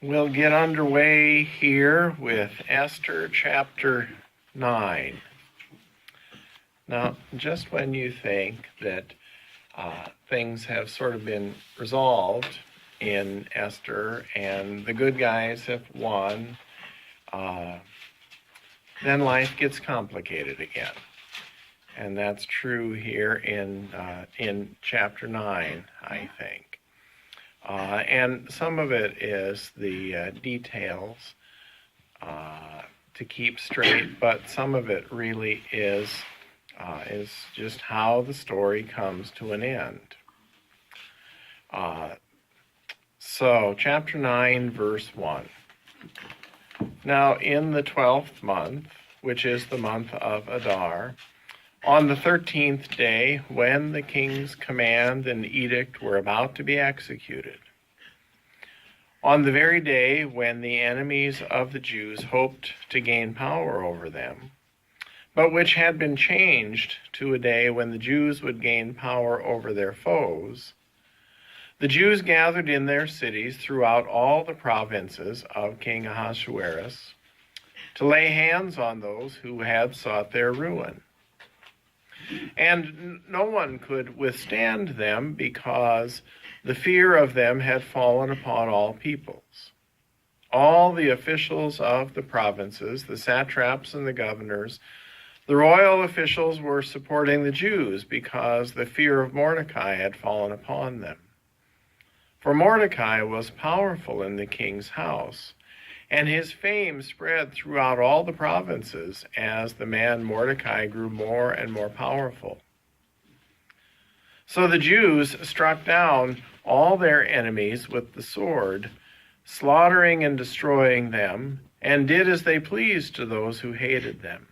We'll get underway here with Esther chapter 9. Now, just when you think that things have sort of been resolved in Esther and the good guys have won, then life gets complicated again. And that's true here in chapter 9, I think. And some of it is the details to keep straight, but some of it really is just how the story comes to an end. So, chapter 9, verse 1. Now, in the 12th month, which is the month of Adar, on the 13th day, when the king's command and edict were about to be executed, on the very day when the enemies of the Jews hoped to gain power over them, but which had been changed to a day when the Jews would gain power over their foes, the Jews gathered in their cities throughout all the provinces of King Ahasuerus to lay hands on those who had sought their ruin. And no one could withstand them because the fear of them had fallen upon all peoples. All the officials of the provinces, the satraps and the governors, the royal officials were supporting the Jews because the fear of Mordecai had fallen upon them. For Mordecai was powerful in the king's house, and his fame spread throughout all the provinces as the man Mordecai grew more and more powerful. So the Jews struck down all their enemies with the sword, slaughtering and destroying them, and did as they pleased to those who hated them.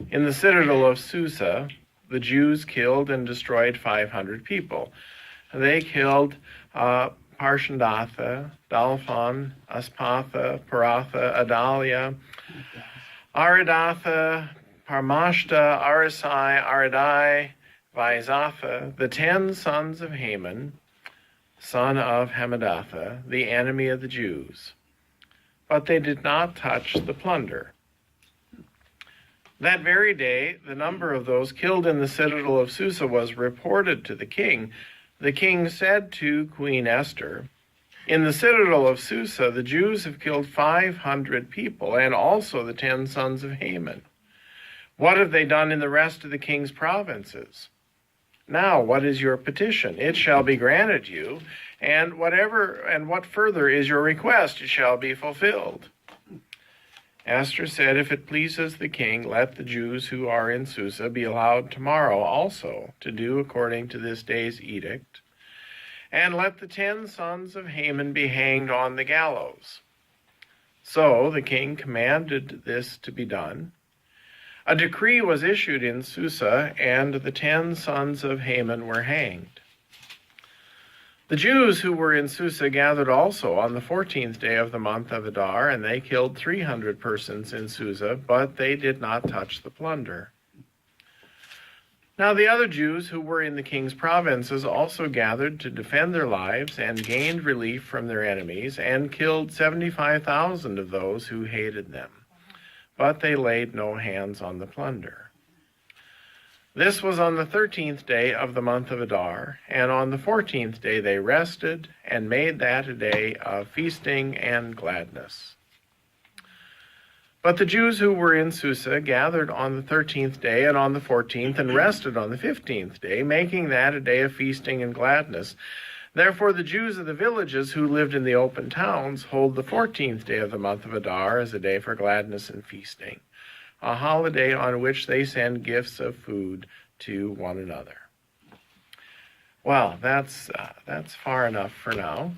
In the citadel of Susa, the Jews killed and destroyed 500 people. They killed Parshandatha, Dalphon, Aspatha, Paratha, Adalia, Aridatha, Parmashta, Arisai, Aridai, Vaizatha, the 10 sons of Haman, son of Hammedatha, the enemy of the Jews. But they did not touch the plunder. That very day, the number of those killed in the citadel of Susa was reported to the king. The king said to Queen Esther, "In the citadel of Susa, the Jews have killed 500 people, and also the 10 sons of Haman. What have they done in the rest of the king's provinces? Now, what is your petition? It shall be granted you, and what further is your request? It shall be fulfilled." Esther said, "If it pleases the king, let the Jews who are in Susa be allowed tomorrow also to do according to this day's edict, and let the 10 sons of Haman be hanged on the gallows." So the king commanded this to be done. A decree was issued in Susa, and the 10 sons of Haman were hanged. The Jews who were in Susa gathered also on the 14th day of the month of Adar, and they killed 300 persons in Susa, but they did not touch the plunder. Now the other Jews who were in the king's provinces also gathered to defend their lives and gained relief from their enemies, and killed 75,000 of those who hated them. But they laid no hands on the plunder. This was on the 13th day of the month of Adar, and on the 14th day they rested and made that a day of feasting and gladness. But the Jews who were in Susa gathered on the 13th day and on the 14th and rested on the 15th day, making that a day of feasting and gladness. Therefore the Jews of the villages who lived in the open towns hold the 14th day of the month of Adar as a day for gladness and feasting, a holiday on which they send gifts of food to one another. Well, that's far enough for now.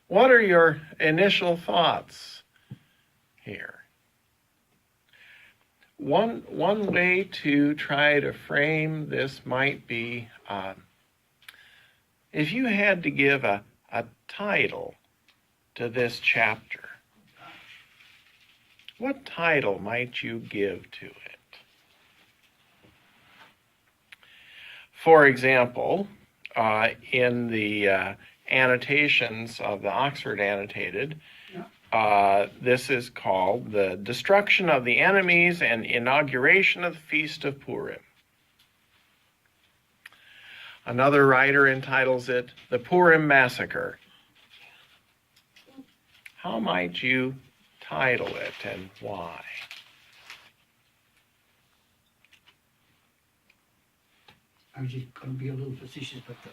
What are your initial thoughts here? One way to try to frame this might be, if you had to give a title to this chapter, what title might you give to it? For example, in the annotations of the Oxford Annotated, this is called the Destruction of the Enemies and Inauguration of the Feast of Purim. Another writer entitles it The Purim Massacre. How might you title it and why? I'm just going to be a little facetious, but the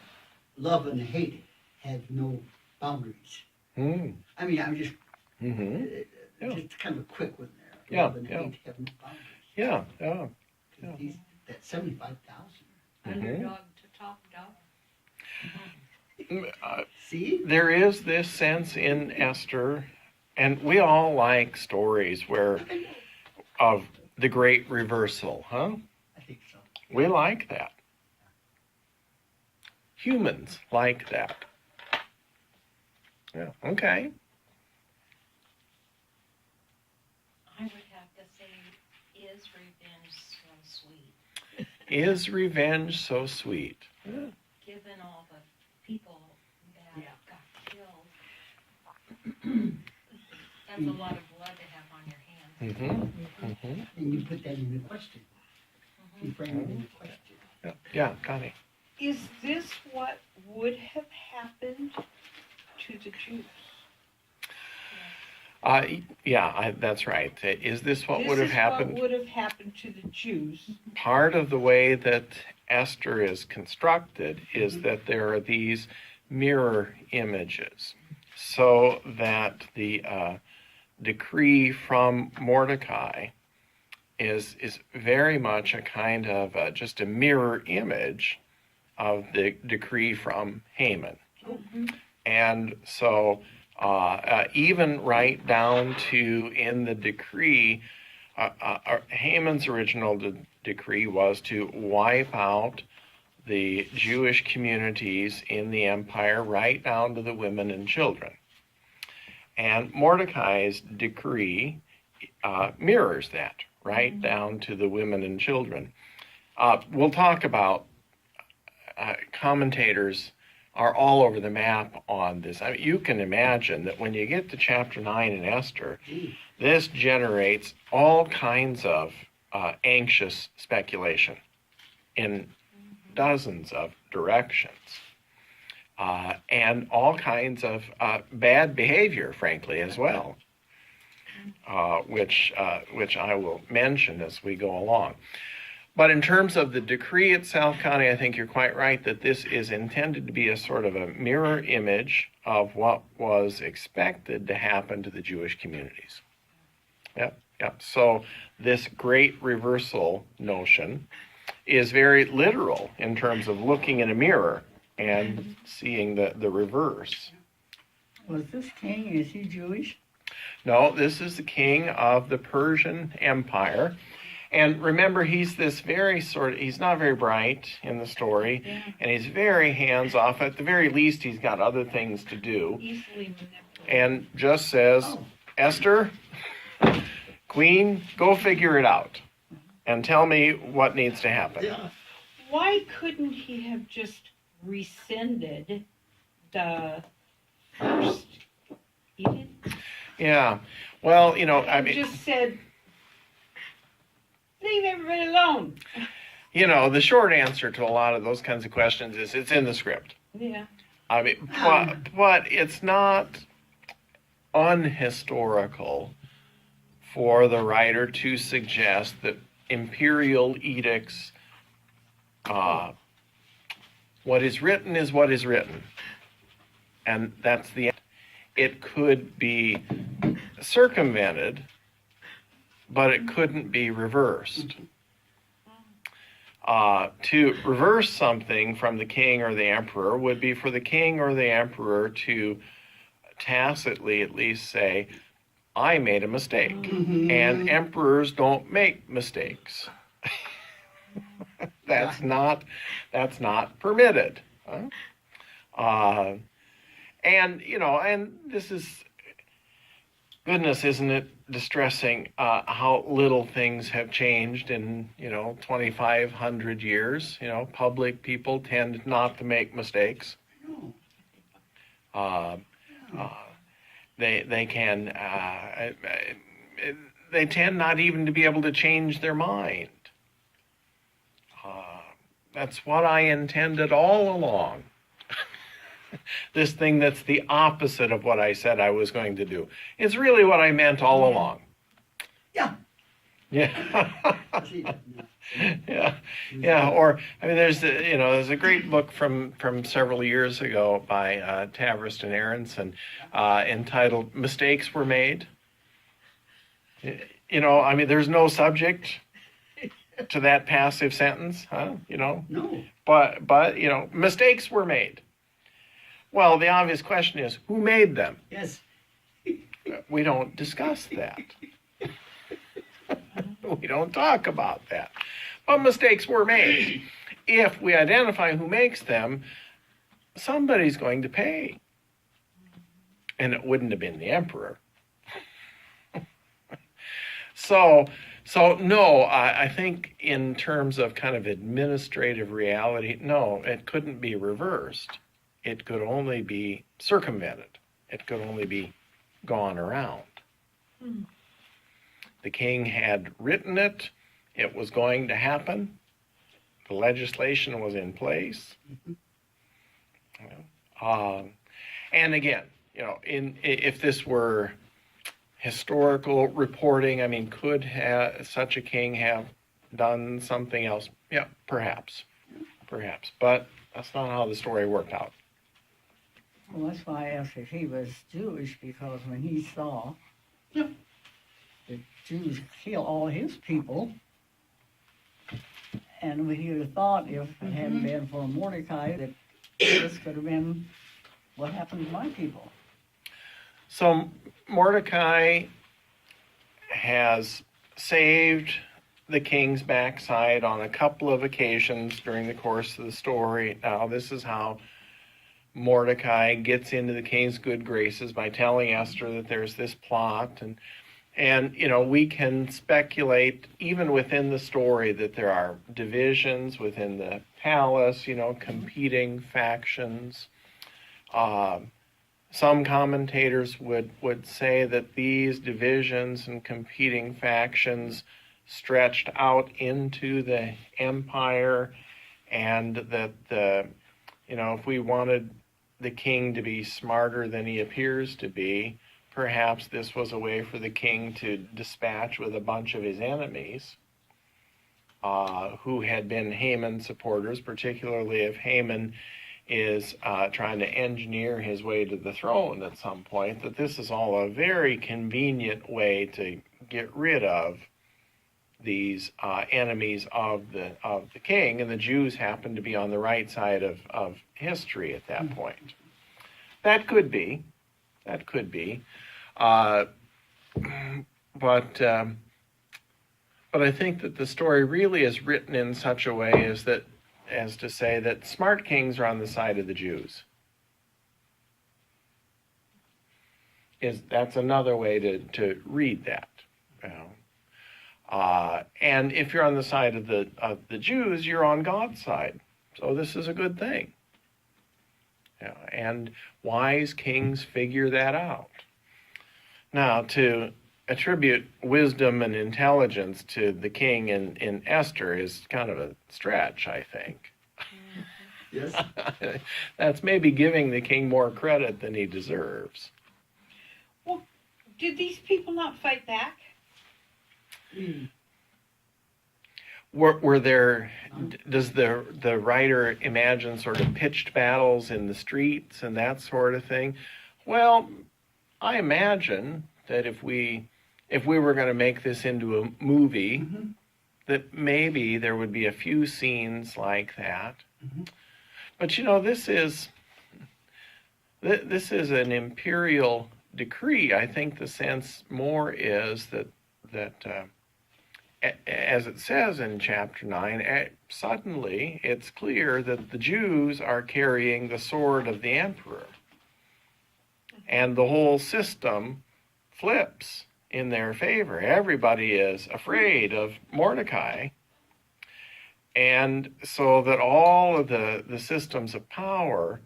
love and hate have no boundaries. Mm. I mean, I'm just just kind of a quick one there. Love and hate have no boundaries. That's 75,000. Underdog to top dog. See? There is this sense in Esther, and we all like stories of the great reversal, huh? I think so. We like that. Humans like that. Yeah, okay. I would have to say, is revenge so sweet? Is revenge so sweet? Yeah. Given all the people that got killed, that's a lot of blood to have on your hands. Mm-hmm. And you put that in the question. You frame it in the question. Yeah, Connie. Is this what would have happened to the Jews? That's right. Is this what This would have is happened? what would have happened to the Jews. Part of the way that Esther is constructed is that there are these mirror images, so that the decree from Mordecai is very much a kind of just a mirror image of the decree from Haman. And so even right down to in the decree, Haman's original decree was to wipe out the Jewish communities in the empire right down to the women and children. And Mordecai's decree mirrors that right down to the women and children. We'll talk about commentators are all over the map on this. I mean, you can imagine that when you get to chapter 9 in Esther, this generates all kinds of anxious speculation in dozens of directions, and all kinds of bad behavior, frankly, as well, which I will mention as we go along. But in terms of the decree itself, Connie, I think you're quite right that this is intended to be a sort of a mirror image of what was expected to happen to the Jewish communities. Yep. So this great reversal notion is very literal in terms of looking in a mirror and seeing the reverse. Was this king, is he Jewish? No, this is the king of the Persian Empire. And remember, he's this he's not very bright in the story, and he's very hands-off. At the very least, he's got other things to do. Easily manipulated. And just says, Esther, Queen, go figure it out and tell me what needs to happen. Yeah. Why couldn't he have just rescinded the first edict? Yeah. Well, Just said, leave everybody alone. The short answer to a lot of those kinds of questions is it's in the script. Yeah. I mean, but it's not unhistorical for the writer to suggest that imperial edicts, what is written is what is written. And that's the end. It could be circumvented, but it couldn't be reversed. To reverse something from the king or the emperor would be for the king or the emperor to tacitly at least say, I made a mistake. And emperors don't make mistakes. That's not permitted. And this is, Goodness, isn't it distressing how little things have changed in 2,500 years? Public people tend not to make mistakes. No. Uh, they can they tend not even to be able to change their mind. That's what I intended all along. This thing that's the opposite of what I said I was going to do. It's really what I meant all along. Yeah. Yeah. See that Yeah. Yeah. Or there's a great book from several years ago by Tavrist and Aronson entitled "Mistakes Were Made." There's no subject to that passive sentence, huh? No. But mistakes were made. Well, the obvious question is, who made them? Yes. We don't discuss that. We don't talk about that. But mistakes were made. If we identify who makes them, somebody's going to pay. And it wouldn't have been the emperor. So no, I think in terms of kind of administrative reality, no, it couldn't be reversed. It could only be circumvented. It could only be gone around. The king had written it. It was going to happen. The legislation was in place. And again, if this were historical reporting, could such a king have done something else? Yeah, perhaps. But that's not how the story worked out. Well, that's why I asked if he was Jewish, because when he saw Yeah. the Jews kill all his people, and he would have thought if it hadn't been for Mordecai that this could have been what happened to my people. So Mordecai has saved the king's backside on a couple of occasions during the course of the story. Now, this is how Mordecai gets into the king's good graces, by telling Esther that there's this plot, and we can speculate even within the story that there are divisions within the palace, competing factions. Some commentators would say that these divisions and competing factions stretched out into the empire, and that if we wanted the king to be smarter than he appears to be, perhaps this was a way for the king to dispatch with a bunch of his enemies who had been Haman supporters, particularly if Haman is trying to engineer his way to the throne at some point, that this is all a very convenient way to get rid of these enemies of the king, and the Jews happen to be on the right side of history at that point. That could be. But I think that the story really is written in such a way as to say that smart kings are on the side of the Jews. That's another way to read that. And if you're on the side of the Jews, you're on God's side. So this is a good thing. And wise kings figure that out. Now, to attribute wisdom and intelligence to the king in Esther is kind of a stretch, I think. Yes. That's maybe giving the king more credit than he deserves. Well, did these people not fight back? Were there, does the writer imagine sort of pitched battles in the streets and that sort of thing? Well, I imagine that if we were going to make this into a movie, that maybe there would be a few scenes like that. But this is an imperial decree. I think the sense more is that as it says in chapter 9, suddenly it's clear that the Jews are carrying the sword of the emperor. And the whole system flips in their favor. Everybody is afraid of Mordecai. And so that all of the systems of power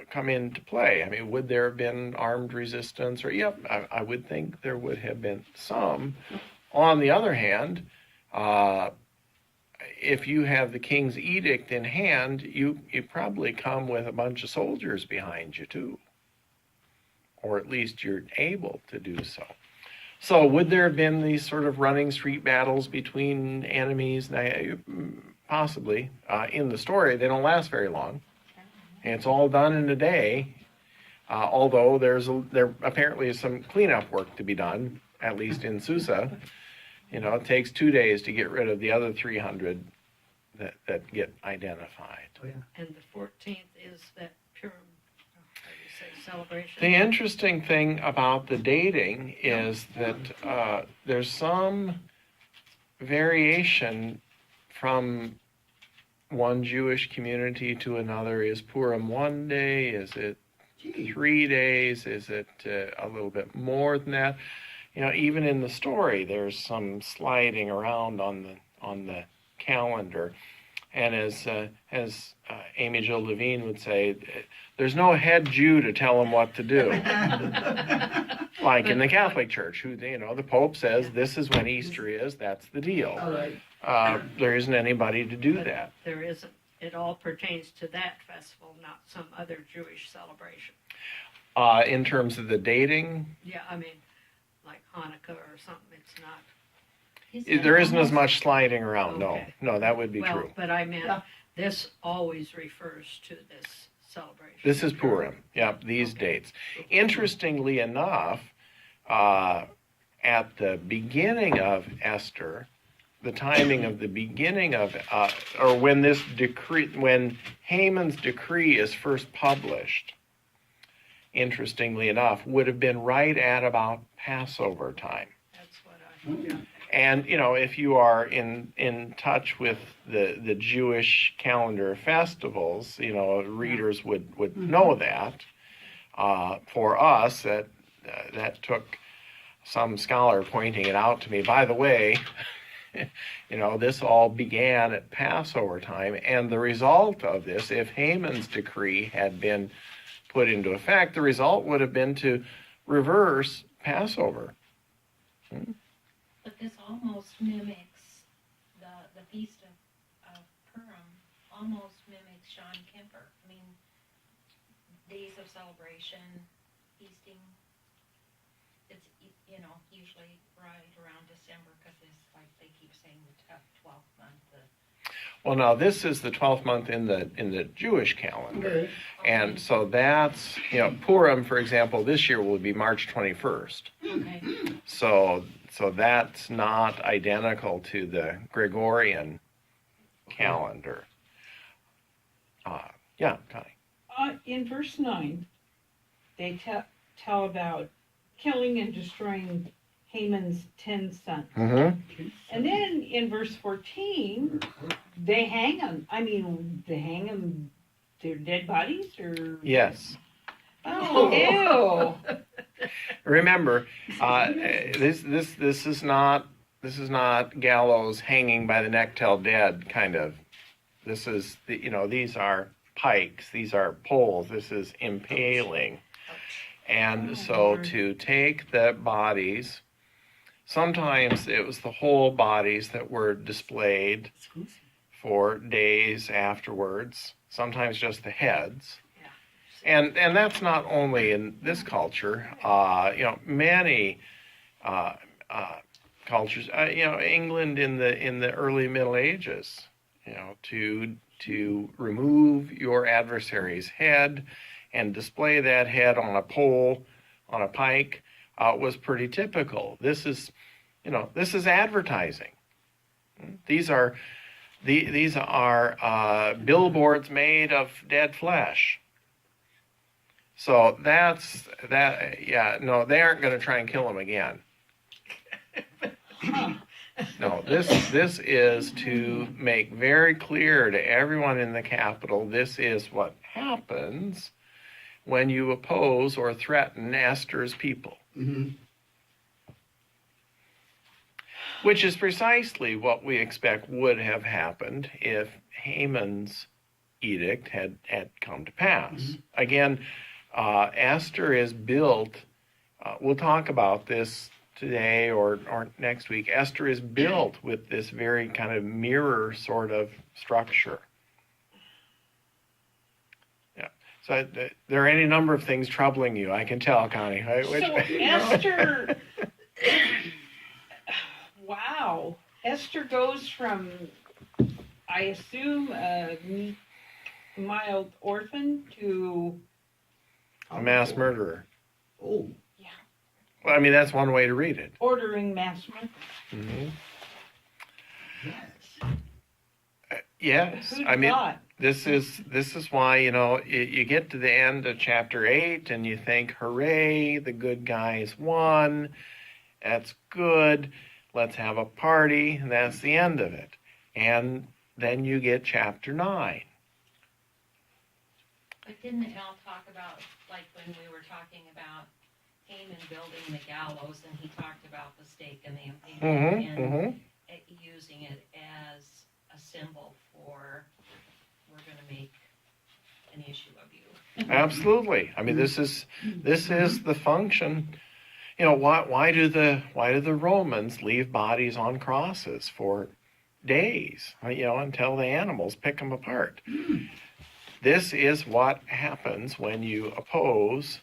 come into play. I mean, would there have been armed resistance? Or, yep, I would think there would have been some. On the other hand, if you have the king's edict in hand, you probably come with a bunch of soldiers behind you too. Or at least you're able to do so. So would there have been these sort of running street battles between enemies? Possibly. In the story, they don't last very long. And it's all done in a day, although there apparently is some cleanup work to be done, at least in Susa. It takes 2 days to get rid of the other 300 that get identified. Oh, yeah. And the 14th is that Purim, how do you say, celebration? The interesting thing about the dating is that there's some variation from one Jewish community to another. Is Purim 1 day? Is it 3 days? Is it a little bit more than that? Even in the story, there's some sliding around on the calendar. And as Amy Jo Levine would say, there's no head Jew to tell them what to do. Like in the Catholic Church, who the Pope says this is when Easter is. That's the deal. All right. There isn't anybody to do that. There isn't. It all pertains to that festival, not some other Jewish celebration. In terms of the dating, Yeah, I mean, like Hanukkah or something. It's not. there isn't as much sliding around. Okay. No, that would be Well, true. but I meant Yeah. this always refers to this celebration. This is Purim. Yep, these dates. Interestingly enough, at the beginning of Esther, the timing of the beginning of, or when when Haman's decree is first published, interestingly enough, would have been right at about Passover time. That's what I. And, if you are in touch with the Jewish calendar festivals, readers would know that. For us, that took some scholar pointing it out to me. By the way, this all began at Passover time, and the result of this, if Haman's decree had been put into effect, the result would have been to reverse Passover. But this almost mimics the feast of Purim. Almost mimics Sean Kemper. I mean, days of celebration, feasting. It's usually right around December because it's like they keep saying the 12th month. Well, now this is the 12th month in the Jewish calendar, and so that's Purim, for example, this year will be March 21st. Okay. So that's not identical to the Gregorian calendar. Yeah, Connie. In verse 9, they tell about killing and destroying Haman's 10 sons. Mm-hmm. And then in verse 14, they hang them. I mean, they hang them, their dead bodies, or? Yes. Oh, ew. Remember, this is not gallows hanging by the neck till dead kind of. This is these are pikes, these are poles. This is impaling, and so to take the bodies. Sometimes it was the whole bodies that were displayed for days afterwards. Sometimes just the heads. And that's not only in this culture. Many cultures. England in the early Middle Ages. To remove your adversary's head and display that head on a pole, on a pike, was pretty typical. This is advertising. These are billboards made of dead flesh. So that's that. Yeah, no, they aren't going to try and kill him again. No, this is to make very clear to everyone in the capital. This is what happens when you oppose or threaten Esther's people. Mm-hmm. Which is precisely what we expect would have happened if Haman's edict had come to pass. Mm-hmm. Again, Esther is built, we'll talk about this today or next week. Esther is built with this very kind of mirror sort of structure. Yeah. So there are any number of things troubling you, I can tell, Connie. So Esther, wow. Esther goes from, I assume, a mild orphan to a mass murderer. Oh. Well, I mean, that's one way to read it. ordering mass murder. Mm-hmm. Yes. Yes. Who'd I mean, thought? this is why, you get to the end of chapter 8 and you think, hooray, the good guys won. That's good. Let's have a party. And that's the end of it. And then you get chapter 9. But didn't it all talk about, like when we were talking about Haman building the gallows, and he talked about the stake and the impalement, and using it as a symbol for, we're going to make an issue of you. Absolutely. I mean, this is the function. Why do the Romans leave bodies on crosses for days? Until the animals pick them apart. This is what happens when you oppose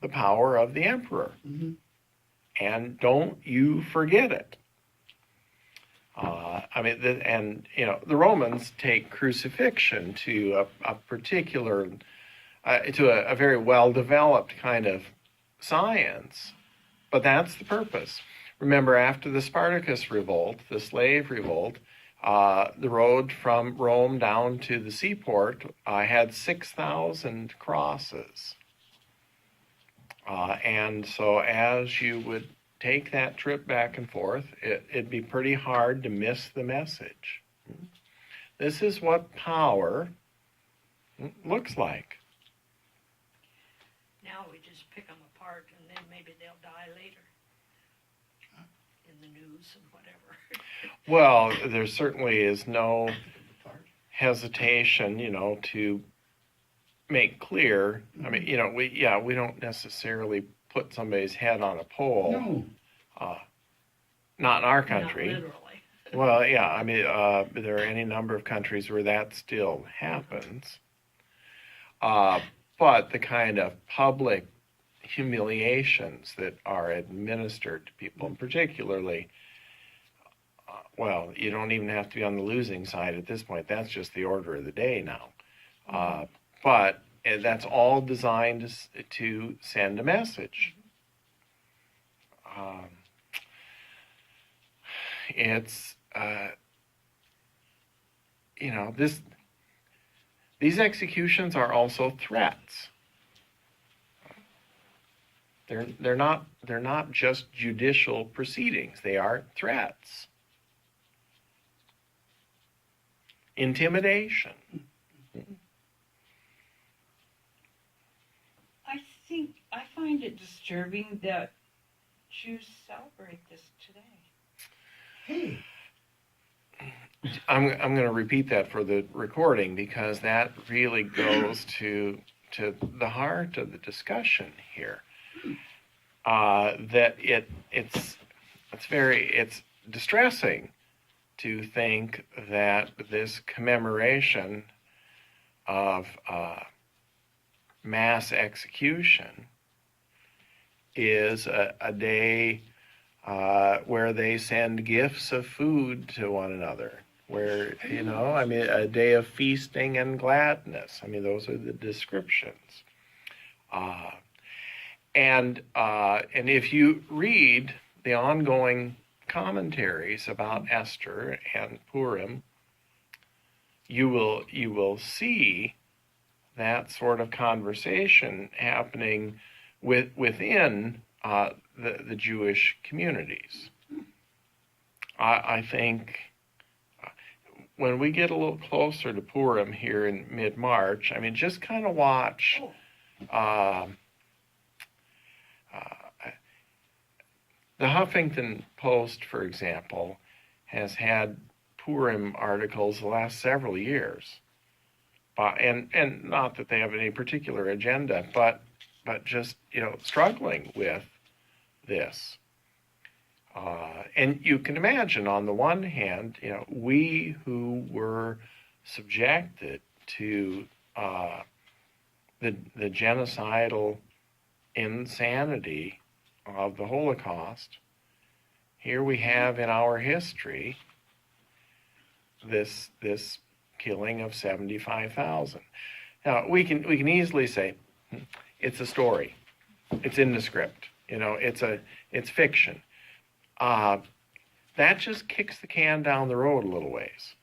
the power of the emperor. Mm-hmm. And don't you forget it. The Romans take crucifixion to a particular, to a very well-developed kind of science, but that's the purpose. Remember, after the Spartacus revolt, the slave revolt, the road from Rome down to the seaport had 6,000 crosses. And so as you would take that trip back and forth, it'd be pretty hard to miss the message. This is what power looks like. Now we just pick them apart and then maybe they'll die later in the news and whatever. Well, there certainly is no hesitation, to make clear. I mean, we don't necessarily put somebody's head on a pole. No. Not in our country. Not literally. Well, yeah, I mean, there are any number of countries where that still happens. But the kind of public humiliations that are administered to people, and particularly, you don't even have to be on the losing side at this point. That's just the order of the day now. But that's all designed to send a message. These executions are also threats. They're not just judicial proceedings. They are threats. Intimidation. I find it disturbing that Jews celebrate this today. Hey. I'm going to repeat that for the recording because that really goes to the heart of the discussion here. That it's distressing to think that this commemoration of mass execution is a day where they send gifts of food to one another, where, a day of feasting and gladness. I mean, those are the descriptions. And if you read the ongoing commentaries about Esther and Purim, you will see that sort of conversation happening within the Jewish communities. I think when we get a little closer to Purim here in mid-March, I mean, just kind of watch The Huffington Post, for example, has had Purim articles the last several years, and not that they have any particular agenda, but just struggling with this. And you can imagine, on the one hand, we who were subjected to the genocidal insanity of the Holocaust, here we have in our history this killing of 75,000. Now we can easily say it's a story, it's in the script, it's fiction. That just kicks the can down the road a little ways.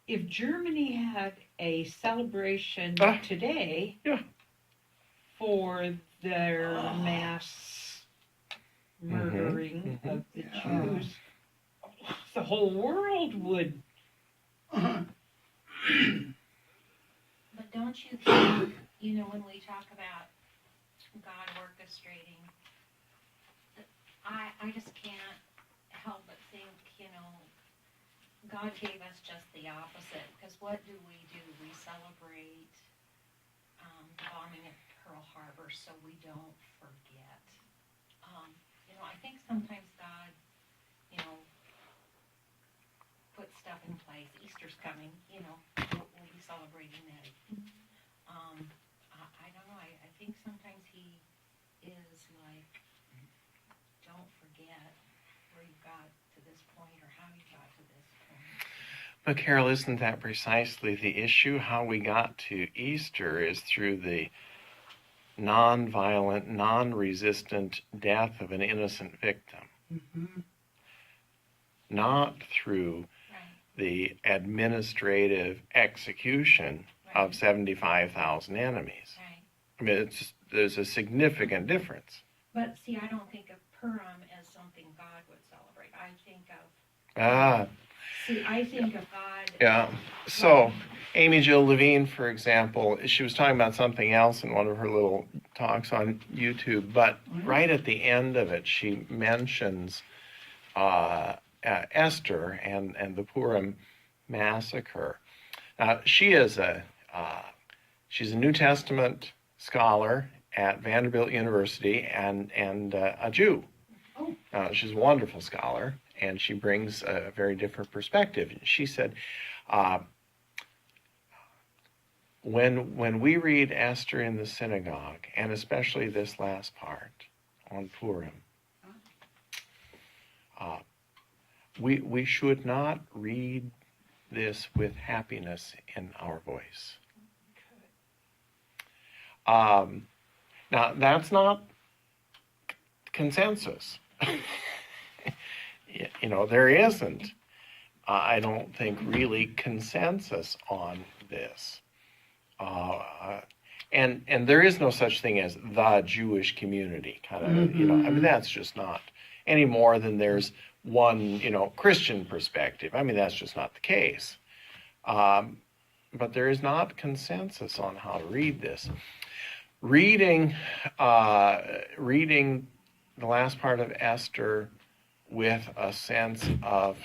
If Germany had a celebration today for their mass murdering of the Jews, the whole world would. But don't you think, when we talk about God orchestrating, I just can't help but think, God gave us just the opposite, because what do? We celebrate the bombing of Pearl Harbor so we don't forget. I think sometimes God, puts stuff in place. Easter's coming, we'll be celebrating that. I don't know, I think sometimes he is like, don't forget where you got to this point or how you got to this point. But Carol, isn't that precisely the issue? How we got to Easter is through the non-violent, non-resistant death of an innocent victim. Not through the administrative execution of 75,000 enemies. Right. I mean, there's a significant difference. But see, I don't think of Purim as something God would celebrate. I think of God. Yeah. So, Amy Jill Levine, for example, she was talking about something else in one of her little talks on YouTube, but right at the end of it, she mentions Esther and the Purim massacre. She's a New Testament scholar at Vanderbilt University and a Jew. She's a wonderful scholar, and she brings a very different perspective. She said, when we read Esther in the synagogue, and especially this last part on Purim, we should not read this with happiness in our voice. Now, that's not consensus. There isn't, I don't think, really consensus on this. And there is no such thing as the Jewish community, kind of, I mean, that's just not, any more than there's one, Christian perspective. I mean, that's just not the case. But there is not consensus on how to read this. Reading the last part of Esther with a sense of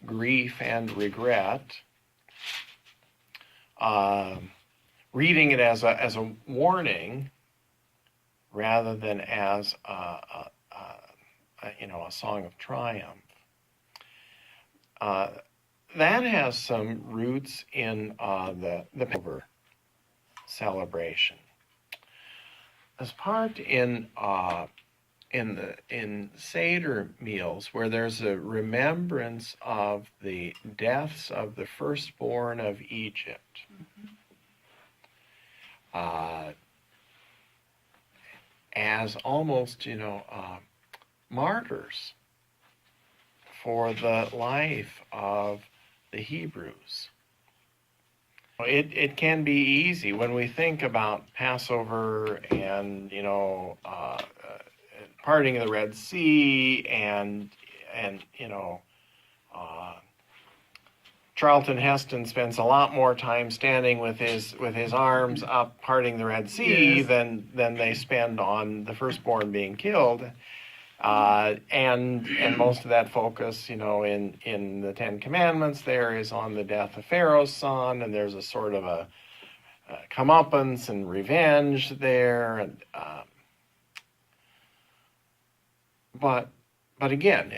grief and regret, reading it as a warning rather than as a song of triumph. That has some roots in the Passover celebration. As part in Seder meals, where there's a remembrance of the deaths of the firstborn of Egypt, as almost, martyrs for the life of the Hebrews. It can be easy when we think about Passover and, parting of the Red Sea and Charlton Heston spends a lot more time standing with his arms up parting the Red Sea than they spend on the firstborn being killed. And most of that focus, in the Ten Commandments, there is on the death of Pharaoh's son, and there's a sort of a comeuppance and revenge there. And but again,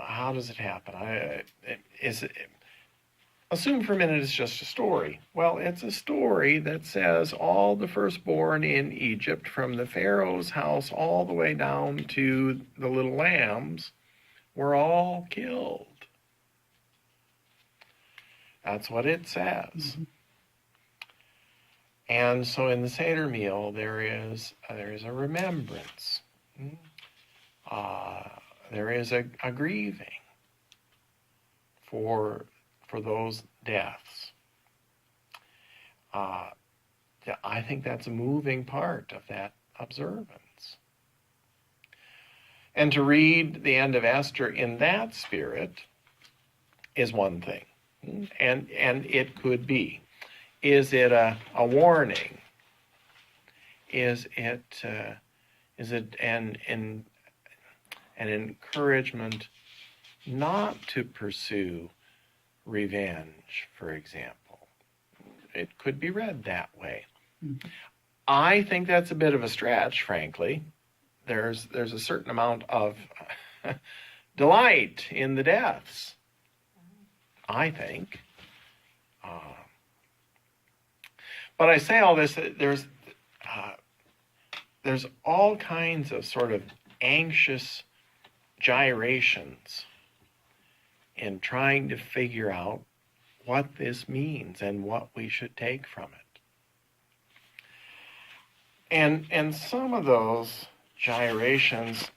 how does it happen? Assume for a minute it's just a story. Well, it's a story that says all the firstborn in Egypt, from the Pharaoh's house all the way down to the little lambs, were all killed. That's what it says. Mm-hmm. And so in the Seder meal, there is a remembrance. There is a grieving for those deaths. I think that's a moving part of that observance. And to read the end of Esther in that spirit is one thing. And it could be. Is it a warning? Is it an encouragement not to pursue revenge, for example? It could be read that way. Mm-hmm. I think that's a bit of a stretch, frankly. There's a certain amount of delight in the deaths, I think. But I say all this, there's all kinds of sort of anxious gyrations in trying to figure out what this means and what we should take from it. And some of those gyrations,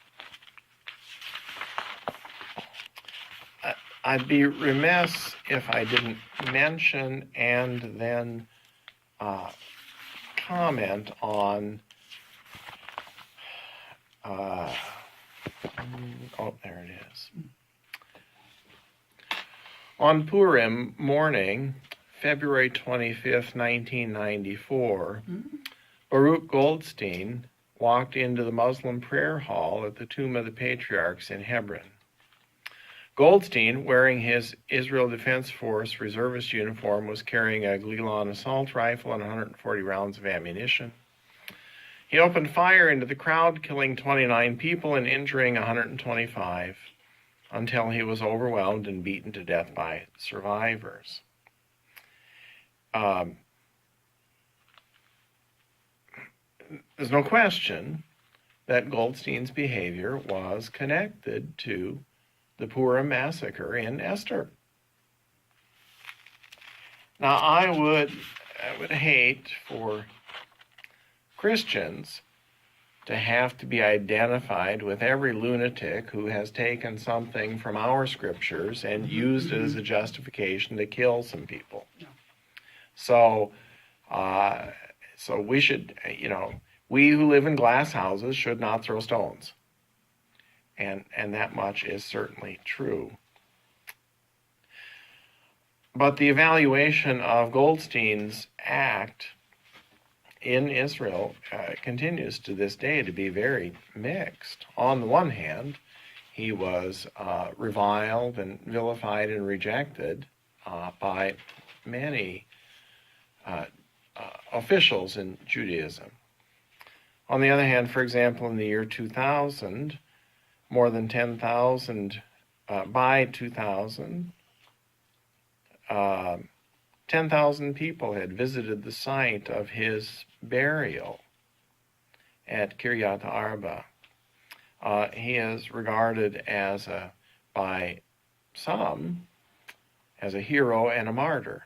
I'd be remiss if I didn't mention and then comment on there it is. On Purim morning, February 25th, 1994, Baruch Goldstein walked into the Muslim prayer hall at the Tomb of the Patriarchs in Hebron. Goldstein, wearing his Israel Defense Force reservist uniform, was carrying a Glilon assault rifle and 140 rounds of ammunition. He opened fire into the crowd, killing 29 people and injuring 125, until he was overwhelmed and beaten to death by survivors. There's no question that Goldstein's behavior was connected to the Purim massacre in Esther. Now, I would hate for Christians to have to be identified with every lunatic who has taken something from our scriptures and used it as a justification to kill some people. So we should, we who live in glass houses should not throw stones. And that much is certainly true. But the evaluation of Goldstein's act in Israel continues to this day to be very mixed. On the one hand, he was reviled and vilified and rejected by many officials in Judaism. On the other hand, for example, in the year 2000, more than 10,000, by 2000, 10,000 people had visited the site of his burial at Kiryat Arba. He is regarded by some as a hero and a martyr.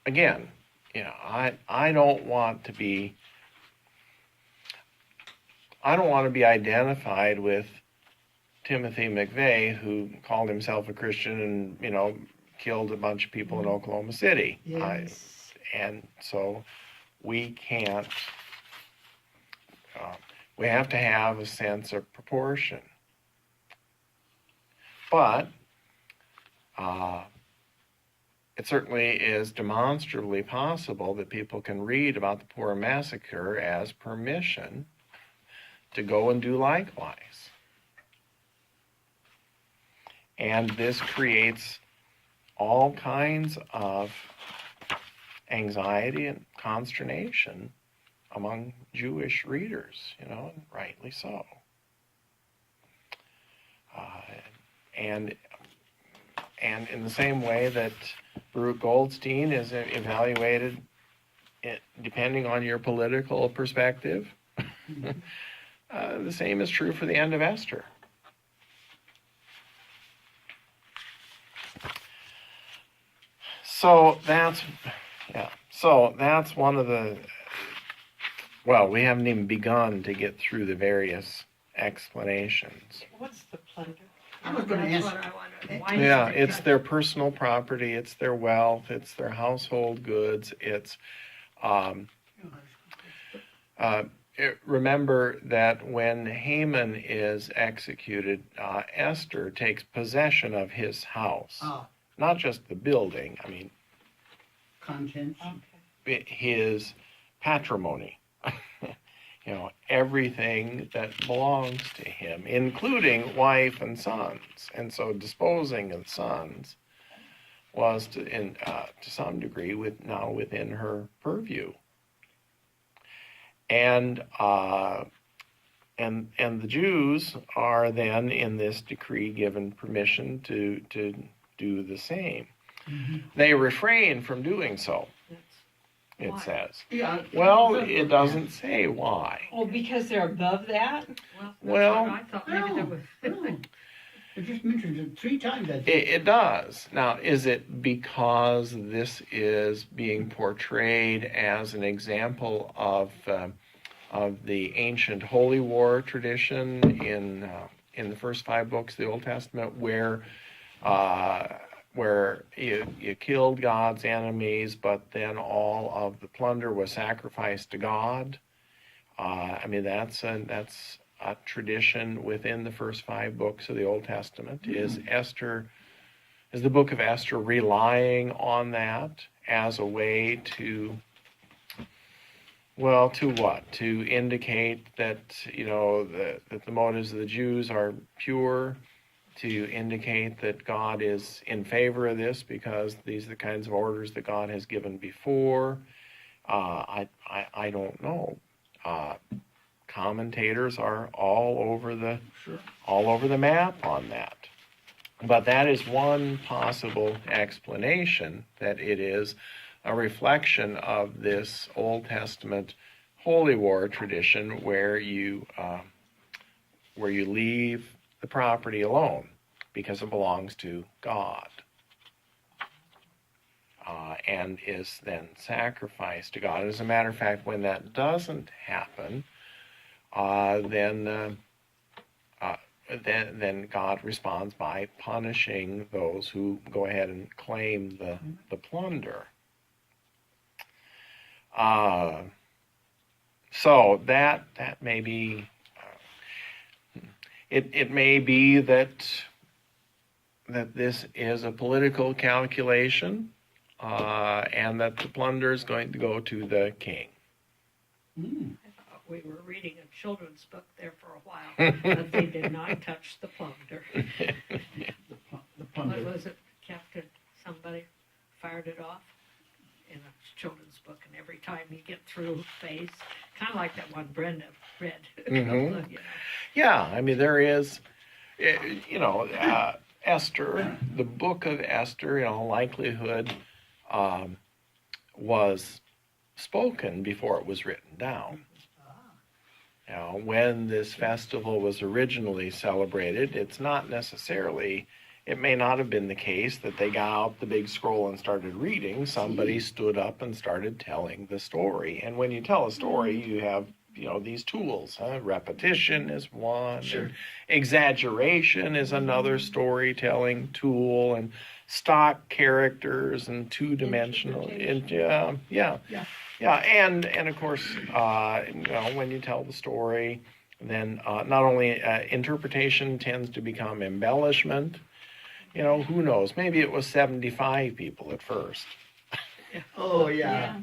Again, I don't want to be identified with Timothy McVeigh, who called himself a Christian and, killed a bunch of people in Oklahoma City. Yes. And so we can't, we have to have a sense of proportion. But it certainly is demonstrably possible that people can read about the Purim massacre as permission to go and do likewise. And this creates all kinds of anxiety and consternation among Jewish readers, and rightly so. And in the same way that Baruch Goldstein is evaluated depending on your political perspective, the same is true for the end of Esther. So that's one of the, well, we haven't even begun to get through the various explanations. What's the plunder? I was going to That's ask. what I wanted. Why Yeah, is it's their personal property, it's their wealth, it's their household goods, remember that when Haman is executed, Esther takes possession of his house. Not just the building, Contents. Okay. his patrimony. Everything that belongs to him, including wife and sons. And so disposing of sons was to some degree now within her purview. And the Jews are then in this decree given permission to do the same. Mm-hmm. They refrain from doing so, it Why? says. Yeah. Well, it doesn't say why. Oh, because they're above that? Well, I thought maybe there was. No. It just mentions it 3 times. I think. It does. Now, is it because this is being portrayed as an example of the ancient holy war tradition in the first 5 books of the Old Testament, where you killed God's enemies, but then all of the plunder was sacrificed to God? That's a tradition within the first 5 books of the Old Testament. Mm-hmm. Is the book of Esther relying on that as a way to what? To indicate that, that the motives of the Jews are pure, to indicate that God is in favor of this because these are the kinds of orders that God has given before? I don't know. Commentators are all over the map on that. But that is one possible explanation, that it is a reflection of this Old Testament holy war tradition where you leave the property alone because it belongs to God, and is then sacrificed to God. As a matter of fact, when that doesn't happen, then God responds by punishing those who go ahead and claim the plunder. So that may be, it may be that this is a political calculation, and that the plunder is going to go to the king. Mm. We were reading a children's book there for a while, but they did not touch the plunder. The plunder. What was it? Captain somebody fired it off in a children's book, and every time you get through phase, kind of like that one Brenda read. Mm-hmm. Yeah, there is, Esther, the book of Esther, in all likelihood, was spoken before it was written down. When this festival was originally celebrated, it may not have been the case that they got out the big scroll and started reading. Somebody stood up and started telling the story. And when you tell a story, you have, these tools. Repetition is one. Sure. And exaggeration is another storytelling tool. And stock characters and two-dimensional. Yeah, and of course, when you tell the story, then not only interpretation tends to become embellishment, Who knows? Maybe it was 75 people at first. Oh, yeah.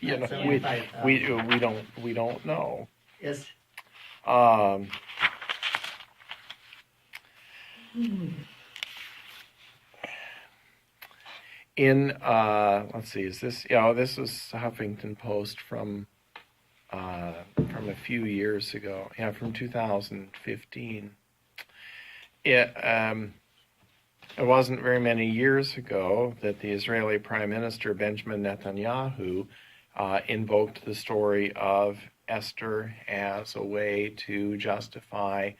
You know, 75,000. we don't know. Yes. Let's see, is this? Yeah, this is Huffington Post from a few years ago. Yeah, from 2015. It wasn't very many years ago that the Israeli Prime Minister Benjamin Netanyahu invoked the story of Esther as a way to justify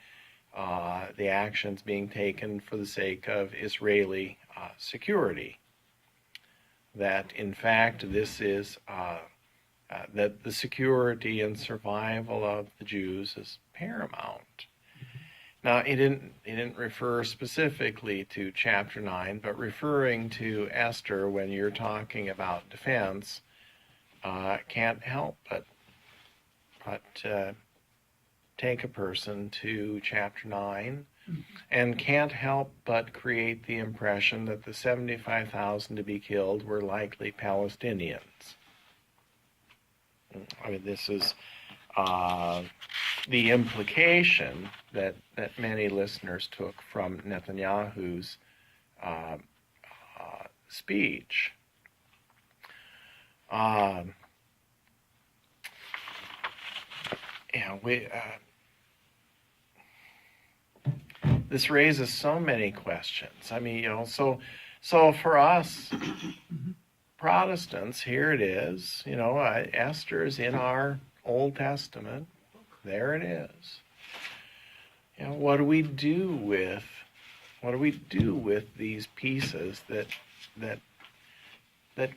the actions being taken for the sake of Israeli security. That in fact this is that the security and survival of the Jews is paramount. Now, he didn't refer specifically to chapter 9, but referring to Esther when you're talking about defense, can't help but take a person to chapter 9 and can't help but create the impression that the 75,000 to be killed were likely Palestinians. I mean, this is the implication that many listeners took from Netanyahu's speech. This raises so many questions. I mean, so for us Protestants, here it is. Esther's in our Old Testament. There it is. What do we do with these pieces that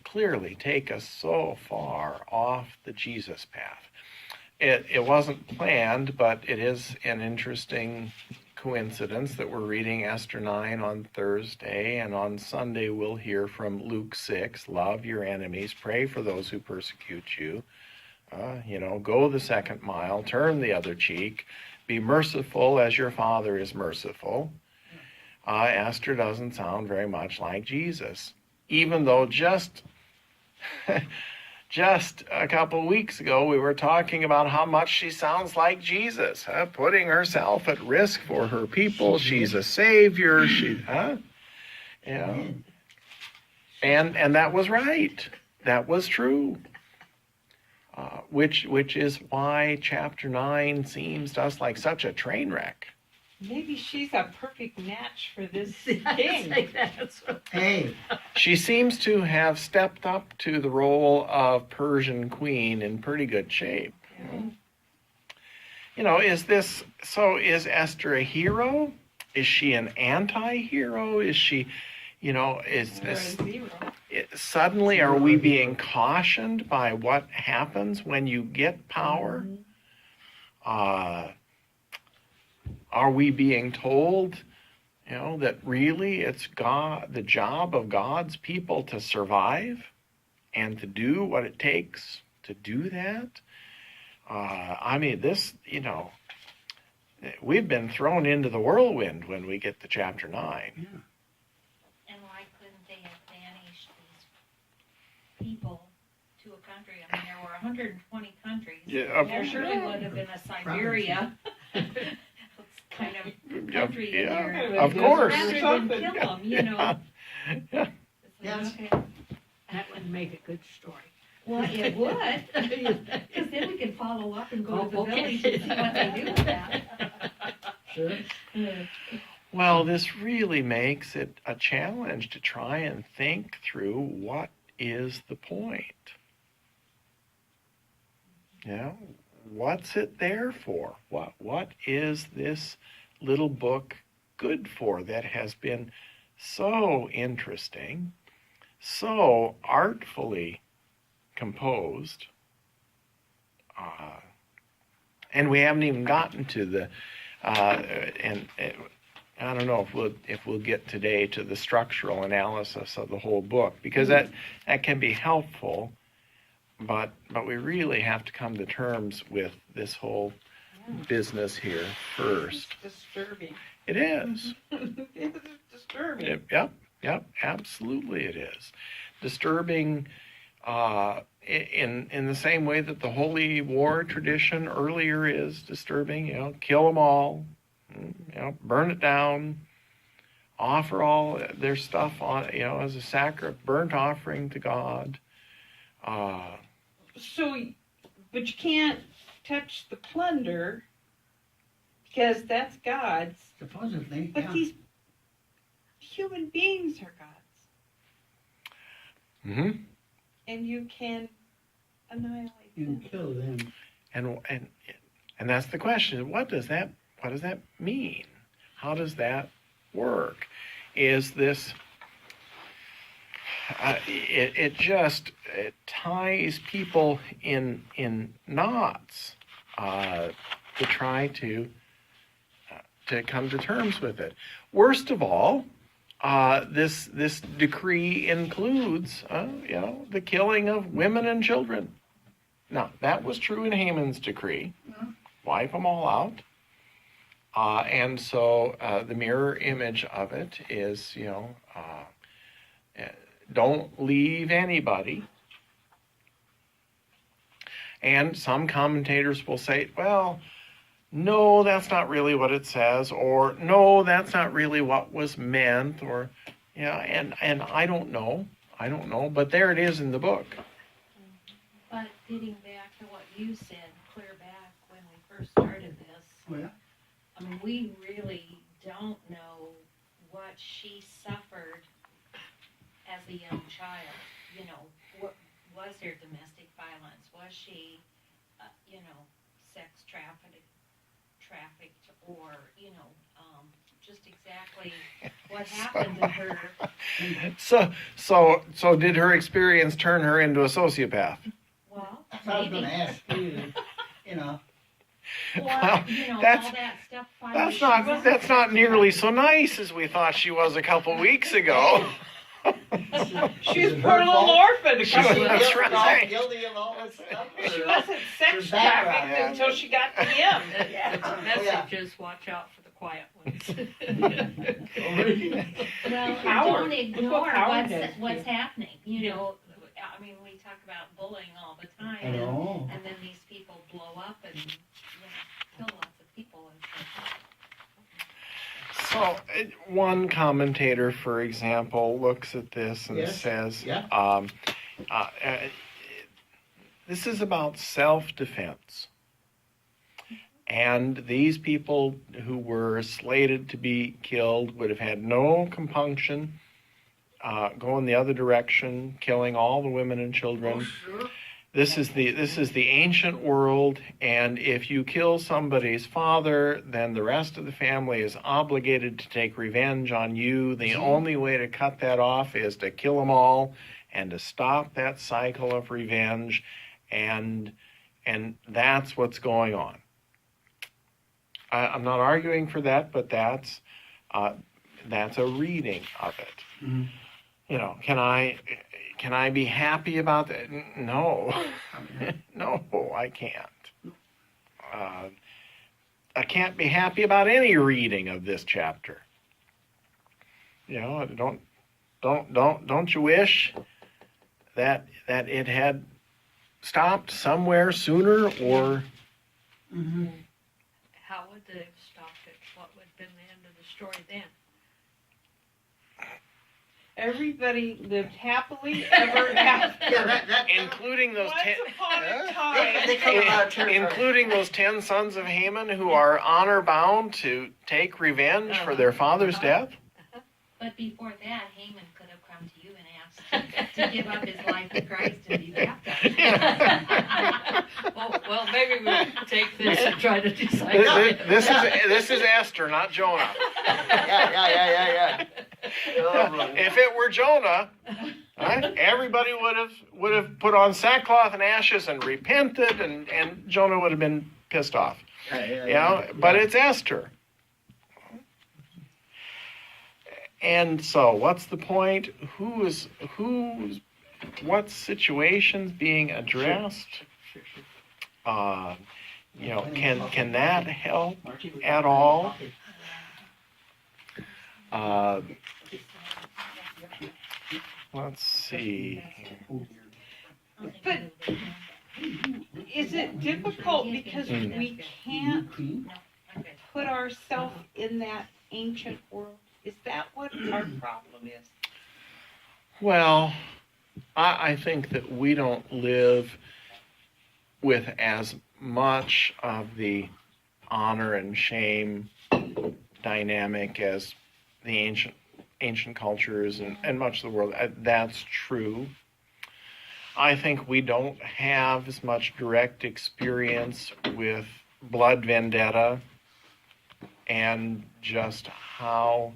clearly take us so far off the Jesus path? It wasn't planned, but it is an interesting coincidence that we're reading Esther 9 on Thursday, and on Sunday we'll hear from Luke 6, love your enemies, pray for those who persecute you. Go the second mile, turn the other cheek, be merciful as your Father is merciful. Esther doesn't sound very much like Jesus, even though just a couple weeks ago we were talking about how much she sounds like Jesus, putting herself at risk for her people. She's a savior. And that was right. That was true. Which is why chapter 9 seems to us like such a train wreck. Maybe she's a perfect match for this king. Hey. She seems to have stepped up to the role of Persian queen in pretty good shape. Is Esther a hero? Is she an anti-hero? Is she, suddenly are we being cautioned by what happens when you get power? Are we being told, that really it's the job of God's people to survive and to do what it takes to do that? We've been thrown into the whirlwind when we get to chapter 9. Yeah. And why couldn't they have banished these people to a country? I mean, there were 120 countries. Yeah, There surely would have been a Siberia kind of country in there. Of course. Rather than kill them, Yes. Okay. That would make a good story. Well, it would, because then we can follow up and go to the village and see what they do with that. Sure. Well, this really makes it a challenge to try and think through what is the point. What's it there for? What is this little book good for that has been so interesting, so artfully composed, and we haven't even gotten to the I don't know if we'll get today to the structural analysis of the whole book, because that can be helpful, but we really have to come to terms with this whole business here first. It's disturbing. It is. It's disturbing. Yep, absolutely it is. Disturbing in the same way that the Holy War tradition earlier is disturbing, kill them all, burn it down, offer all their stuff on, as a burnt offering to God. But you can't touch the plunder because that's God's. Supposedly, But these human beings are God's. Mm-hmm. And you can annihilate you them. can kill them. And that's the question. What does that mean? How does that work? Is this it ties people in knots to try to come to terms with it. Worst of all, this decree includes the killing of women and children. Now, that was true in Haman's decree. Wipe them all out. And so the mirror image of it is, don't leave anybody. And some commentators will say, well, no, that's not really what it says, or no, that's not really what was meant, or, and I don't know, but there it is in the book. But getting back to what you said clear back when we first started this, Oh, yeah? I mean, we really don't know what she suffered as a young child. What was there domestic violence? Was she, sex trafficked, or just exactly what happened to her? So did her experience turn her into a sociopath? Well, That's what I was going to maybe. ask you. Or, Well, all that's- that stuff. That's not nearly so nice as we thought she was a couple weeks ago. She's a poor little orphan. She was- that's right. Guilty of all this stuff? She or- wasn't sex trafficked Yeah. until she got to him. The message is watch out for the quiet ones. Well, Howard. don't Look ignore what Howard does. what's happening. I mean, we talk about bullying all the time, I know. and then these people blow up and kill lots of people. So one commentator, for example, looks at this and Yes. says, Yeah. this is about self-defense. And these people who were slated to be killed would have had no compunction going the other direction, killing all the women and children. Sure. This is the ancient world, and if you kill somebody's father, then the rest of the family is obligated to take revenge on you. The only way to cut that off is to kill them all and to stop that cycle of revenge, and that's what's going on. I'm not arguing for that, but that's a reading of it. Mhm. Can I be happy about that? No, no, I can't. I can't be happy about any reading of this chapter. Don't you wish that it had stopped somewhere sooner, or? Mm-hmm. How would they have stopped it? What would have been the end of the story then? Everybody lived happily ever after. Yeah, that Including those Once 10, upon a they time. come about territory. including those 10 sons of Haman who are honor bound to take revenge for their father's death. But before that, Haman could have come to you and asked to give up his life to Christ and be baptized. Well, maybe we'll take this and try to decide. This is Esther, not Jonah. Yeah. If it were Jonah, right, everybody would have put on sackcloth and ashes and repented, and Jonah would have been pissed off. But it's Esther. And so, what's the point? What situation's being addressed? Can that help at all? Let's see. But is it difficult because we can't put ourselves in that ancient world? Is that what our problem is? Well, I think that we don't live with as much of the honor and shame dynamic as the ancient cultures and much of the world. That's true. I think we don't have as much direct experience with blood vendetta and just how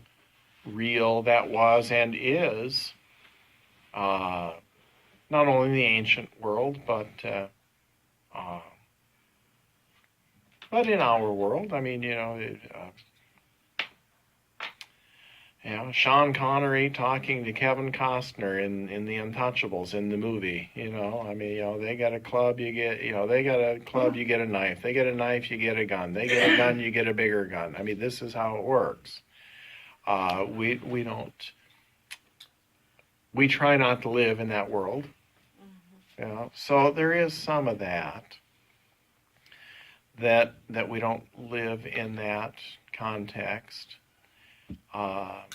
real that was and is, not only in the ancient world, but in our world. I mean, Sean Connery talking to Kevin Costner in The Untouchables in the movie. They got a club, you get, they got a club, you get a knife. They get a knife, you get a gun. They get a gun, you get a bigger gun. I mean, this is how it works. We try not to live in that world. So there is some of that we don't live in that context. I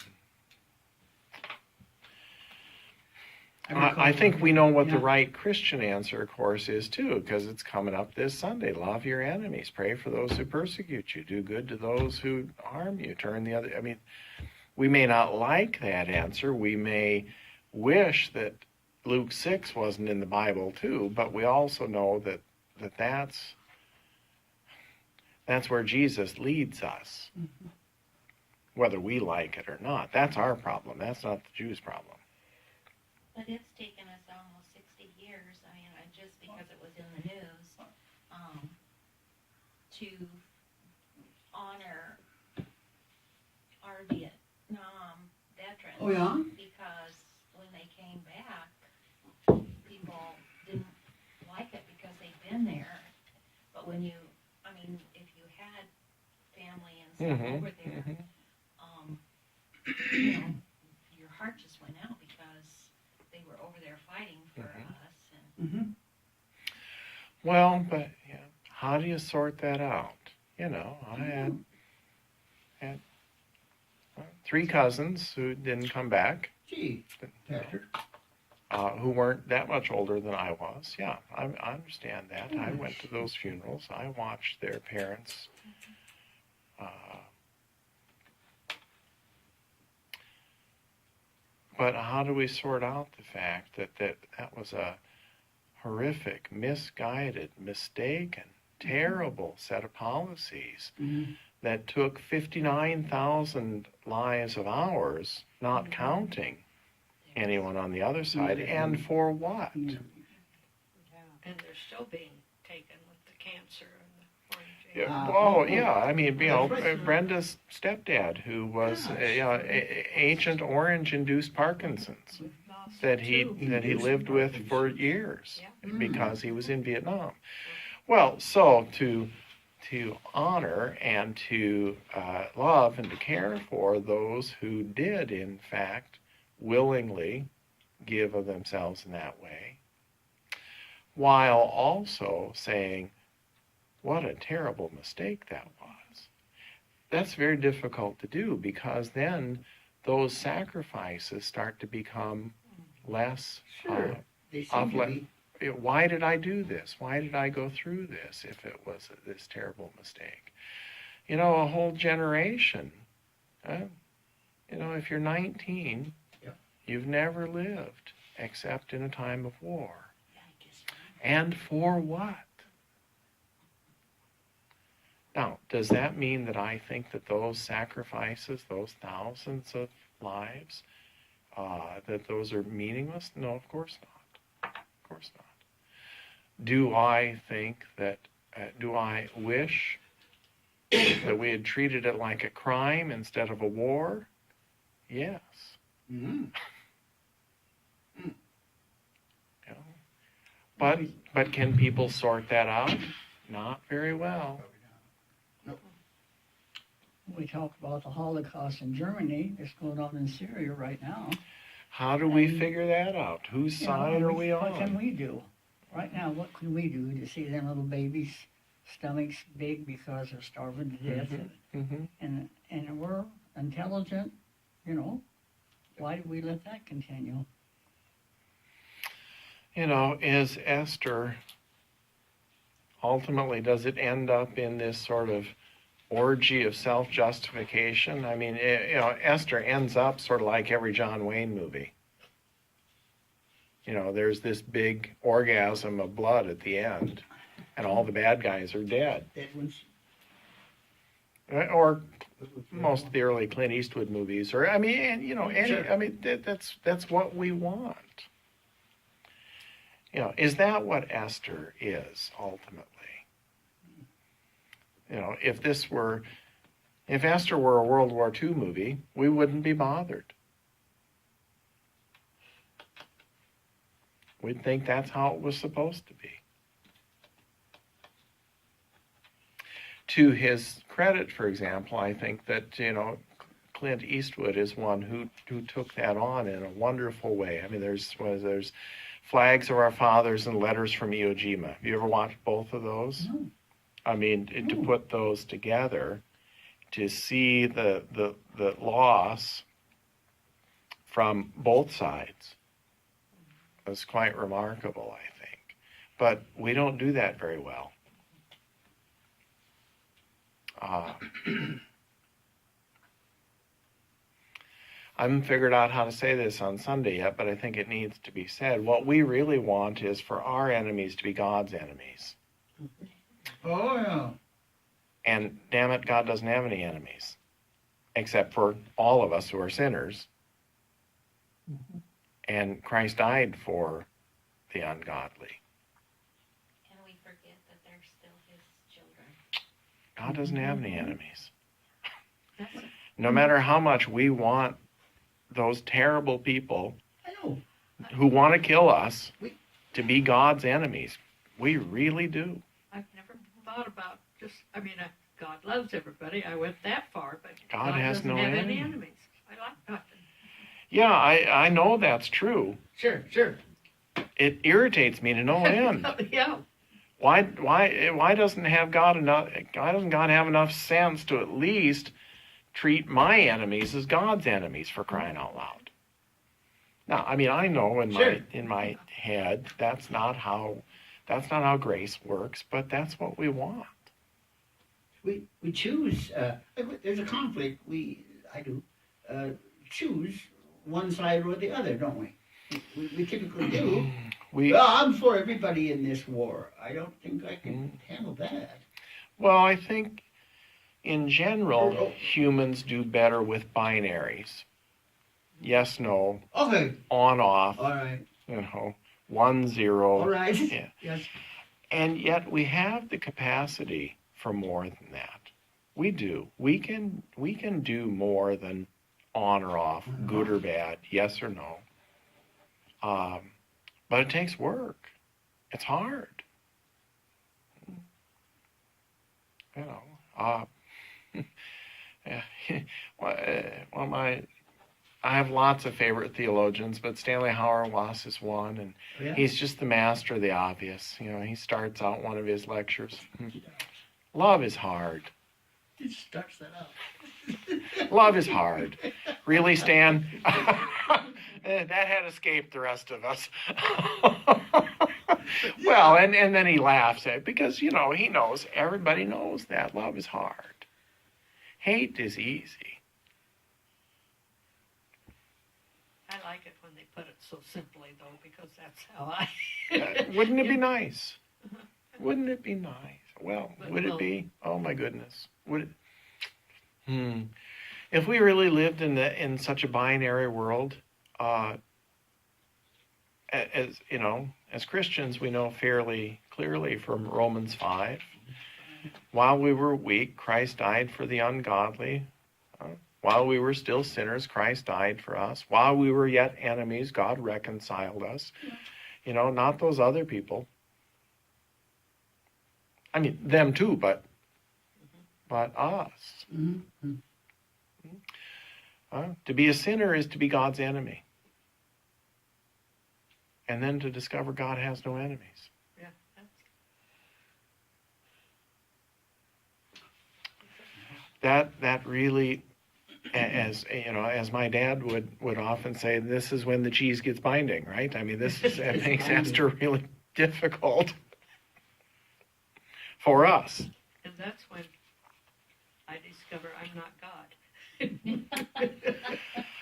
think we know what the right Christian answer, of course, is too, because it's coming up this Sunday. Love your enemies. Pray for those who persecute you. Do good to those who harm you. Turn the other. I mean, we may not like that answer. We may wish that Luke 6 wasn't in the Bible too, but we also know that's where Jesus leads us. Mm-hmm. Whether we like it or not. That's our problem. That's not the Jews' problem. But it's taken us almost 60 years, just because it was in the news, to honor our Vietnam veterans. Oh, yeah? Because when they came back, people didn't like it because they'd been there. But when if you had family and stuff over there, your heart just went out because they were over there fighting for us. And Well, but how do you sort that out? I had 3 cousins who didn't come back. Gee, Pastor. Who weren't that much older than I was. Yeah, I understand that. I went to those funerals. I watched their parents. But how do we sort out the fact that was a horrific, misguided, mistaken, terrible set of policies that took 59,000 lives of ours, not counting anyone on the other side, and for what? Yeah. And they're still being taken with the cancer and the I mean, Brenda's stepdad, who was Agent Orange-induced Parkinson's, that he lived with for years because he was in Vietnam. Well, so to honor and to love and to care for those who did, in fact, willingly give of themselves in that way, while also saying, what a terrible mistake that was. That's very difficult to do, because then those sacrifices start to become less They seem to be. Why did I do this? Why did I go through this if it was this terrible mistake? A whole generation. If you're 19, you've never lived except in a time of war. And for what? Now, does that mean that I think that those sacrifices, those thousands of lives, that those are meaningless? No, of course not. Of course not. Do I think that, do I wish that we had treated it like a crime instead of a war? Yes. But can people sort that out? Not very well. we talk about the Holocaust in Germany, it's going on in Syria right now. How do we And, figure that out? Whose You know, side are we What can on? we do? Right now, what can we do to see them little babies' stomachs big because they're starving to death? Mm-hmm. And we're intelligent, you know. Why do we let that continue? You know, is Esther, ultimately, does it end up in this sort of orgy of self-justification? I mean, you know, Esther ends up sort of like every John Wayne movie. You know, there's this big orgasm of blood at the end, and all the bad guys are dead. That one's. Or most of the early Clint Eastwood movies, or I mean, you know, Sure. I mean, that's what we want. You know, is that what Esther is ultimately? You know, if Esther were a World War II movie, we wouldn't be bothered. We'd think that's how it was supposed to be. To his credit, for example, I think that, you know, Clint Eastwood is one who took that on in a wonderful way. I mean, there's Flags of Our Fathers and Letters from Iwo Jima. Have you ever watched both of those? No. I mean, to put those together, to see the loss from both sides was quite remarkable, I think. But we don't do that very well. I haven't figured out how to say this on Sunday yet, but I think it needs to be said. What we really want is for our enemies to be God's enemies. Oh, yeah. And damn it, God doesn't have any enemies, except for all of us who are sinners. And Christ died for the ungodly. And we forget that they're still his children. God doesn't have any enemies. No matter how much we want those terrible people I know. who want to kill us to be God's enemies, we really do. I've never thought about God loves everybody. I went that far, but God has doesn't no have enemy. any enemies. I like God. Yeah, I know that's true. Sure. It irritates me to no end. Yeah. Why doesn't God have enough sense to at least treat my enemies as God's enemies, for crying out loud? Now, I mean, I know in my head that's not how grace works, but that's what we want. We choose. There's a conflict. I do choose one side or the other, don't we? We typically do. Well, I'm for everybody in this war. I don't think I can handle that. Well, I think in general humans do better with binaries. Yes, no, Okay. on, off. All right. You know, 1, 0. All right. Yeah. Yes. And yet we have the capacity for more than that. We do. We can do more than on or off, good or bad, yes or no. But it takes work. It's hard. You know. I have lots of favorite theologians, but Stanley Hauerwas is one, and he's just the master of the obvious. You know, he starts out one of his lectures. Love is hard. It starts that out. Love is hard. Really, Stan? That had escaped the rest of us. Well, and then he laughs at it because, you know, he knows, everybody knows that love is hard. Hate is easy. I like it when they put it so simply, though, because that's how I. Wouldn't it be nice? Wouldn't it be nice? Well, But would no. it be? Oh my goodness. Would it? If we really lived in such a binary world, as you know, as Christians, we know fairly clearly from Romans 5. While we were weak, Christ died for the ungodly. While we were still sinners, Christ died for us. While we were yet enemies, God reconciled us. You know, not those other people. I mean, them too, but but us. Mm-hmm. To be a sinner is to be God's enemy. And then to discover God has no enemies. Yeah. That really, as you know, as my dad would often say, this is when the cheese gets binding, right? I mean, it makes Esther really difficult for us. And that's when I discover I'm not God.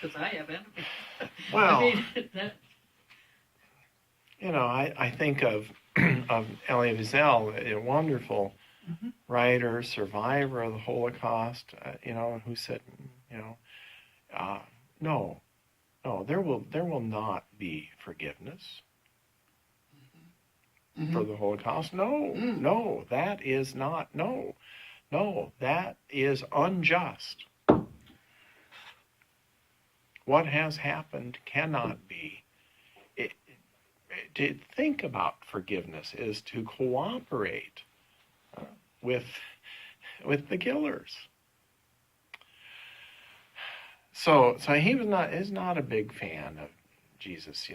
Because I have enemies. Well, I mean, that, I think of Elie Wiesel, a wonderful writer, survivor of the Holocaust, who said, no, there will not be forgiveness for the Holocaust. No, that is not, no, that is unjust. What has happened cannot be. To think about forgiveness is to cooperate with the killers. So he is not a big fan of Jesus.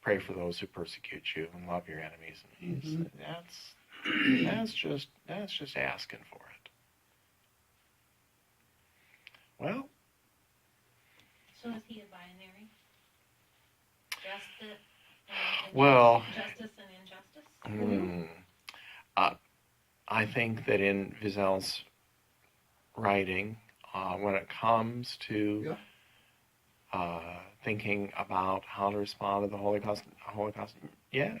Pray for those who persecute you and love your enemies. And that's just asking for it. Well. So is he a binary? Justice and injustice? I think that in Wiesel's writing, when it comes to thinking about how to respond to the Holocaust, yes,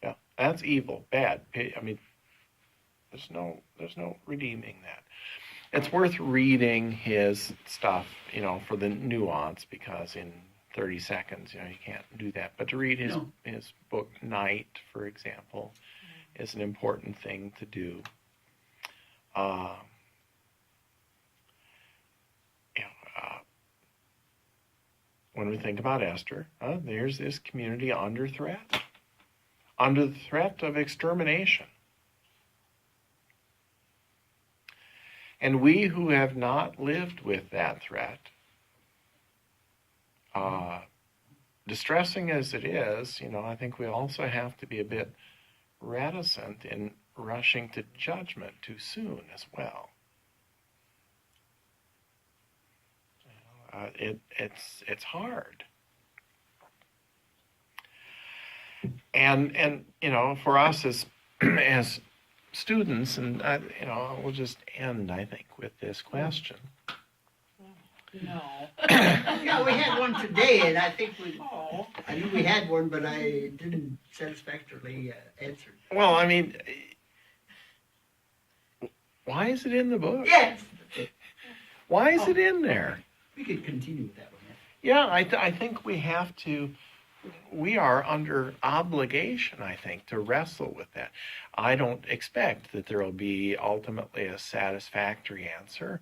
yeah, that's evil, bad. I mean, there's no redeeming that. It's worth reading his stuff, for the nuance, because in 30 seconds, you can't do that. But to read his book, Night, for example, is an important thing to do. When we think about Esther, there's this community under threat of extermination. And we who have not lived with that threat, distressing as it is, I think we also have to be a bit reticent in rushing to judgment too soon as well. It's hard. And for us as students, and we'll just end, I think, with this question. No. Yeah, we had one today, and I think I knew we had one, but I didn't satisfactorily answer. Well, I mean, why is it in the book? Yes. Why is it in there? We could continue with that one. Yeah, I think we are under obligation, I think, to wrestle with that. I don't expect that there will be ultimately a satisfactory answer.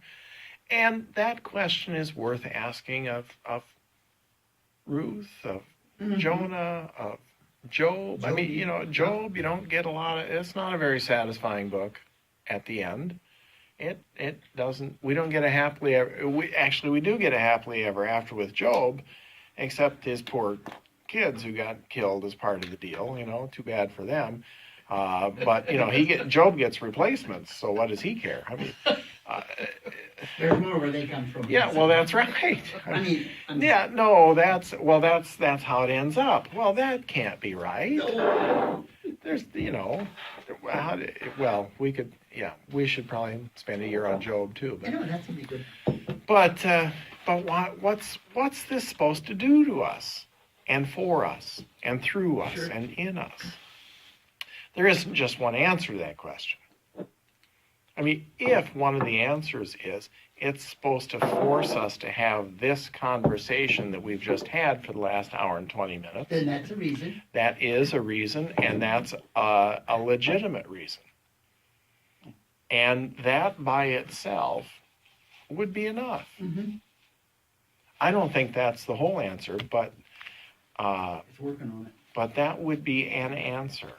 And that question is worth asking of Ruth, of Jonah, of Job. I mean, Job, you don't get a lot of, it's not a very satisfying book at the end. It doesn't, we don't get a happily ever, we do get a happily ever after with Job, except his poor kids who got killed as part of the deal, too bad for them. But Job gets replacements, so what does he care? I mean, there's more where they come from. Yeah, well, that's right. That's how it ends up. Well, that can't be right. No. There's, we should probably spend a year on Job too. I know, that would be good. But what's this supposed to do to us, and for us, and through us, and in us? There isn't just one answer to that question. I mean, if one of the answers is it's supposed to force us to have this conversation that we've just had for the last hour and 20 minutes, then that's a reason. That is a reason, and that's a legitimate reason. And that by itself would be enough. Mm-hmm. I don't think that's the whole answer, but it's working on it. But that would be an answer.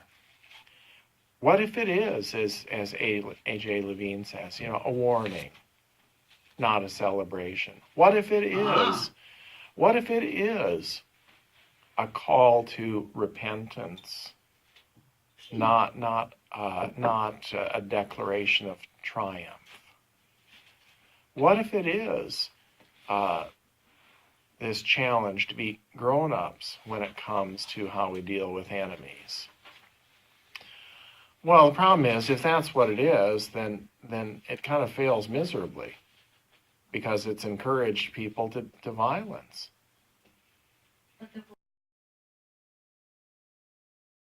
What if it is, as A.J. Levine says, a warning, not a celebration? What if it is? What if it is a call to repentance, not a declaration of triumph? What if it is this challenge to be grown-ups when it comes to how we deal with enemies? Well, the problem is, if that's what it is, then it kind of fails miserably, because it's encouraged people to violence. But the